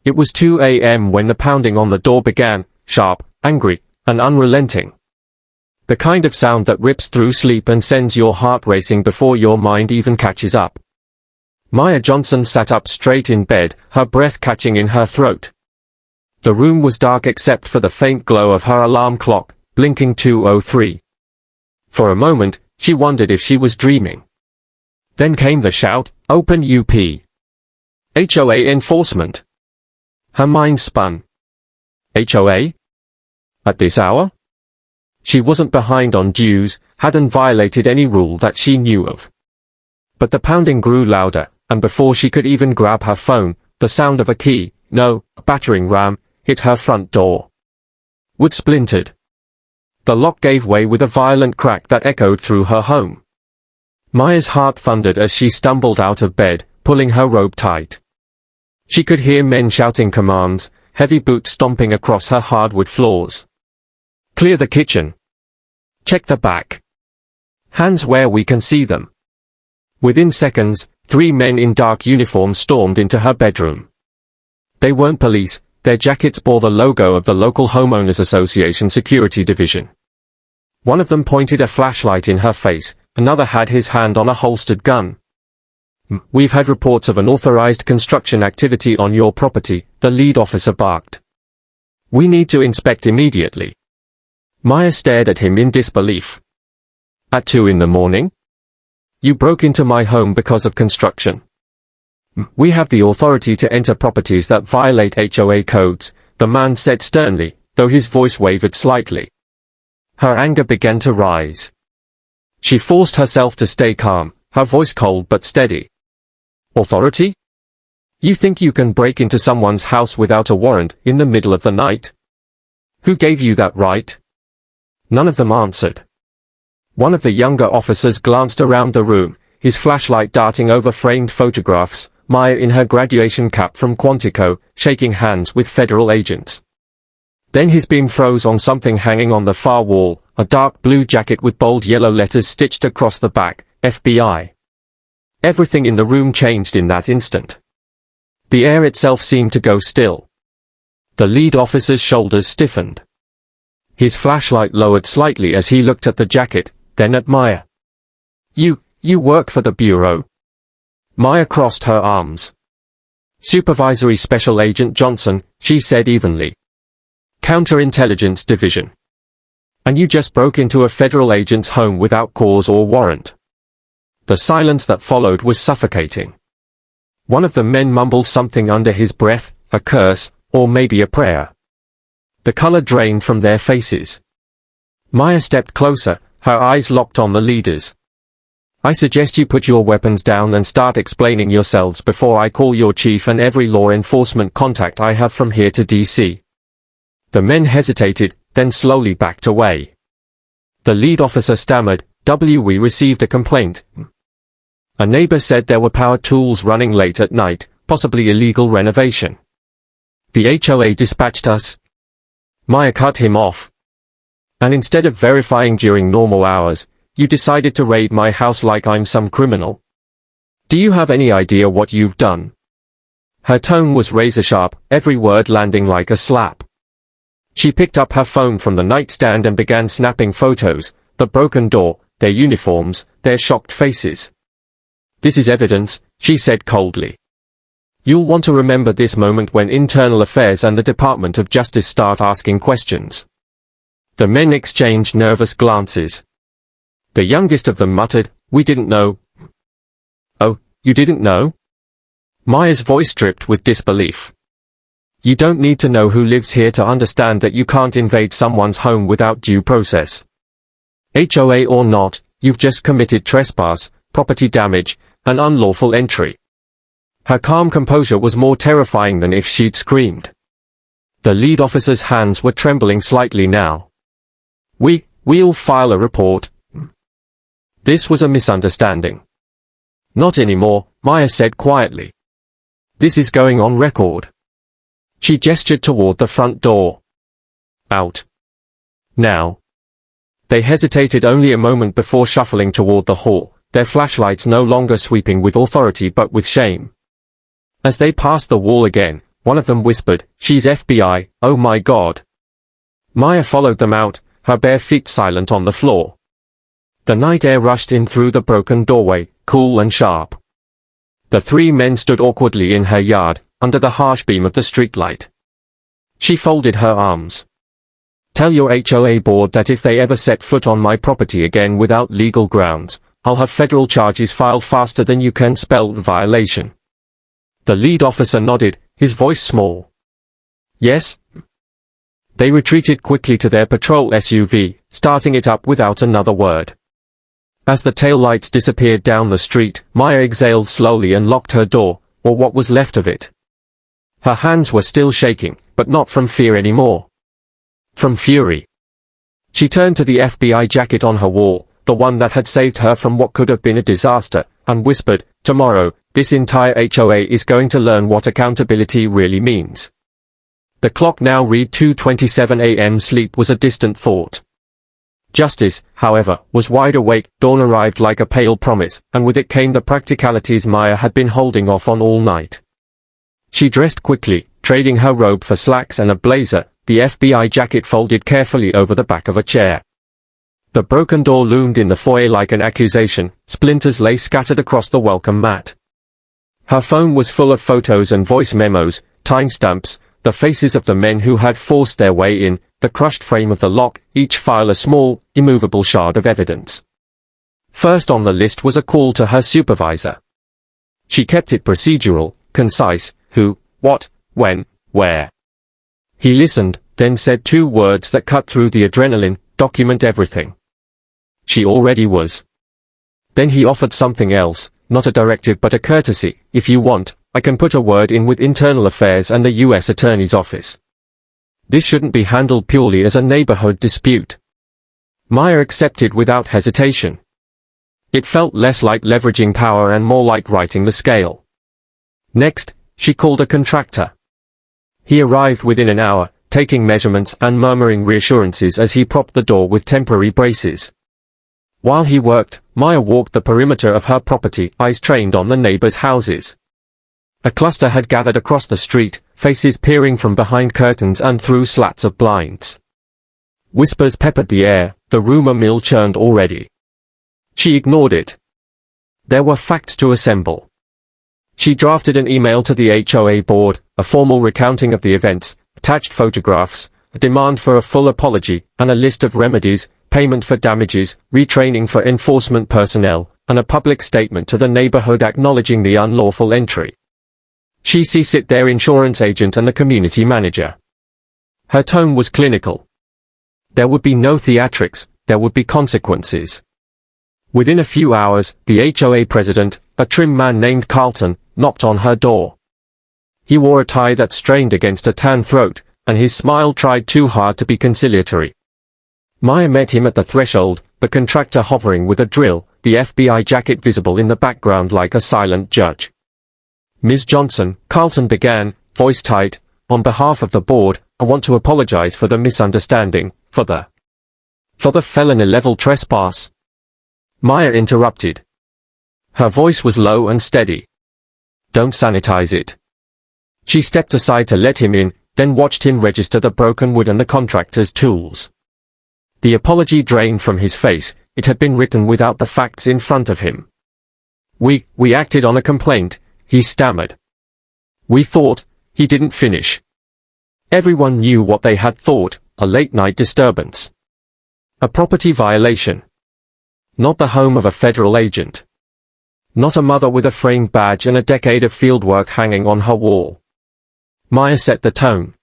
It was 2 a.m. when the pounding on the door began, sharp, angry, and unrelenting. The kind of sound that rips through sleep and sends your heart racing before your mind even catches up. Maya Johnson sat up straight in bed, her breath catching in her throat. The room was dark except for the faint glow of her alarm clock, blinking 2:03. For a moment, she wondered if she was dreaming. Then came the shout, "Open up! HOA enforcement!" Her mind spun. HOA? At this hour? She wasn't behind on dues, hadn't violated any rule that she knew of. But the pounding grew louder, and before she could even grab her phone, the sound of a key, no, a battering ram, hit her front door. Wood splintered. The lock gave way with a violent crack that echoed through her home. Maya's heart thundered as she stumbled out of bed, pulling her robe tight. She could hear men shouting commands, heavy boots stomping across her hardwood floors. Clear the kitchen. Check the back. Hands where we can see them. Within seconds, 3 men in dark uniforms stormed into her bedroom. They weren't police, their jackets bore the logo of the local Homeowners Association Security Division. One of them pointed a flashlight in her face, another had his hand on a holstered gun. "We've had reports of unauthorized construction activity on your property," the lead officer barked. "We need to inspect immediately." Maya stared at him in disbelief. "At 2 in the morning? You broke into my home because of construction." "We have the authority to enter properties that violate HOA codes," the man said sternly, though his voice wavered slightly. Her anger began to rise. She forced herself to stay calm, her voice cold but steady. "Authority? You think you can break into someone's house without a warrant in the middle of the night? Who gave you that right?" None of them answered. One of the younger officers glanced around the room, his flashlight darting over framed photographs, Maya in her graduation cap from Quantico, shaking hands with federal agents. Then his beam froze on something hanging on the far wall, a dark blue jacket with bold yellow letters stitched across the back, FBI. Everything in the room changed in that instant. The air itself seemed to go still. The lead officer's shoulders stiffened. His flashlight lowered slightly as he looked at the jacket, then at Maya. You work for the Bureau?" Maya crossed her arms. "Supervisory Special Agent Johnson," she said evenly. "Counterintelligence Division. And you just broke into a federal agent's home without cause or warrant." The silence that followed was suffocating. One of the men mumbled something under his breath, a curse, or maybe a prayer. The color drained from their faces. Maya stepped closer, her eyes locked on the leaders. "I suggest you put your weapons down and start explaining yourselves before I call your chief and every law enforcement contact I have from here to DC." The men hesitated, then slowly backed away. The lead officer stammered, "We received a complaint. A neighbor said there were power tools running late at night, possibly illegal renovation. The HOA dispatched us." Maya cut him off. "And instead of verifying during normal hours, you decided to raid my house like I'm some criminal? Do you have any idea what you've done?" Her tone was razor-sharp, every word landing like a slap. She picked up her phone from the nightstand and began snapping photos, the broken door, their uniforms, their shocked faces. "This is evidence," she said coldly. "You'll want to remember this moment when Internal Affairs and the Department of Justice start asking questions." The men exchanged nervous glances. The youngest of them muttered, "We didn't know." "Oh, you didn't know?" Maya's voice dripped with disbelief. "You don't need to know who lives here to understand that you can't invade someone's home without due process. HOA or not, you've just committed trespass, property damage, and unlawful entry." Her calm composure was more terrifying than if she'd screamed. The lead officer's hands were trembling slightly now. We'll file a report." This was a misunderstanding. "Not anymore," Maya said quietly. "This is going on record." She gestured toward the front door. "Out. Now." They hesitated only a moment before shuffling toward the hall, their flashlights no longer sweeping with authority but with shame. As they passed the wall again, one of them whispered, "She's FBI, oh my God." Maya followed them out, her bare feet silent on the floor. The night air rushed in through the broken doorway, cool and sharp. The three men stood awkwardly in her yard, under the harsh beam of the streetlight. She folded her arms. "Tell your HOA board that if they ever set foot on my property again without legal grounds, I'll have federal charges filed faster than you can spell violation." The lead officer nodded, his voice small. "Yes?" They retreated quickly to their patrol SUV, starting it up without another word. As the taillights disappeared down the street, Maya exhaled slowly and locked her door, or what was left of it. Her hands were still shaking, but not from fear anymore. From fury. She turned to the FBI jacket on her wall, the one that had saved her from what could have been a disaster, and whispered, "Tomorrow, this entire HOA is going to learn what accountability really means." The clock now read 2:27 a.m. Sleep was a distant thought. Justice, however, was wide awake. Dawn arrived like a pale promise, and with it came the practicalities Maya had been holding off on all night. She dressed quickly, trading her robe for slacks and a blazer, the FBI jacket folded carefully over the back of a chair. The broken door loomed in the foyer like an accusation, splinters lay scattered across the welcome mat. Her phone was full of photos and voice memos, timestamps, the faces of the men who had forced their way in, the crushed frame of the lock, each file a small, immovable shard of evidence. First on the list was a call to her supervisor. She kept it procedural, concise, who, what, when, where. He listened, then said two words that cut through the adrenaline, "Document everything." She already was. Then he offered something else, not a directive but a courtesy. "If you want, I can put a word in with Internal Affairs and the U.S. Attorney's Office. This shouldn't be handled purely as a neighborhood dispute." Maya accepted without hesitation. It felt less like leveraging power and more like writing the scale. Next, she called a contractor. He arrived within an hour, taking measurements and murmuring reassurances as he propped the door with temporary braces. While he worked, Maya walked the perimeter of her property, eyes trained on the neighbors' houses. A cluster had gathered across the street, faces peering from behind curtains and through slats of blinds. Whispers peppered the air, the rumor mill churned already. She ignored it. There were facts to assemble. She drafted an email to the HOA board, a formal recounting of the events, attached photographs, a demand for a full apology, and a list of remedies, payment for damages, retraining for enforcement personnel, and a public statement to the neighborhood acknowledging the unlawful entry. She CC'd their insurance agent and the community manager. Her tone was clinical. There would be no theatrics, there would be consequences. Within a few hours, the HOA president, a trim man named Carlton, knocked on her door. He wore a tie that strained against a tan throat, and his smile tried too hard to be conciliatory. Maya met him at the threshold, the contractor hovering with a drill, the FBI jacket visible in the background like a silent judge. "Ms. Johnson," Carlton began, voice tight, "on behalf of the board, I want to apologize for the misunderstanding, for the felony-level trespass." Maya interrupted. Her voice was low and steady. "Don't sanitize it." She stepped aside to let him in, then watched him register the broken wood and the contractor's tools. The apology drained from his face, it had been written without the facts in front of him. We acted on a complaint," he stammered. "We thought," he didn't finish. Everyone knew what they had thought, a late-night disturbance. A property violation. Not the home of a federal agent. Not a mother with a framed badge and a decade of fieldwork hanging on her wall. Maya set the tone.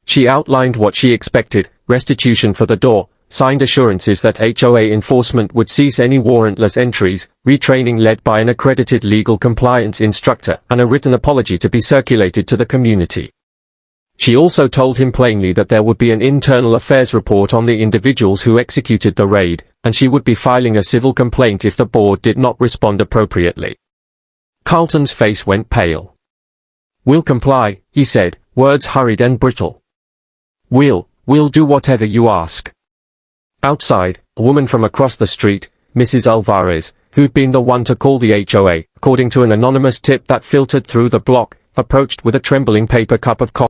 She outlined what she expected, restitution for the door, signed assurances that HOA enforcement would cease any warrantless entries, retraining led by an accredited legal compliance instructor, and a written apology to be circulated to the community. She also told him plainly that there would be an internal affairs report on the individuals who executed the raid, and she would be filing a civil complaint if the board did not respond appropriately. Carlton's face went pale. "We'll comply," he said, words hurried and brittle. We'll do whatever you ask." Outside, a woman from across the street, Mrs. Alvarez, who'd been the one to call the HOA, according to an anonymous tip that filtered through the block, approached with a trembling paper cup of coffee.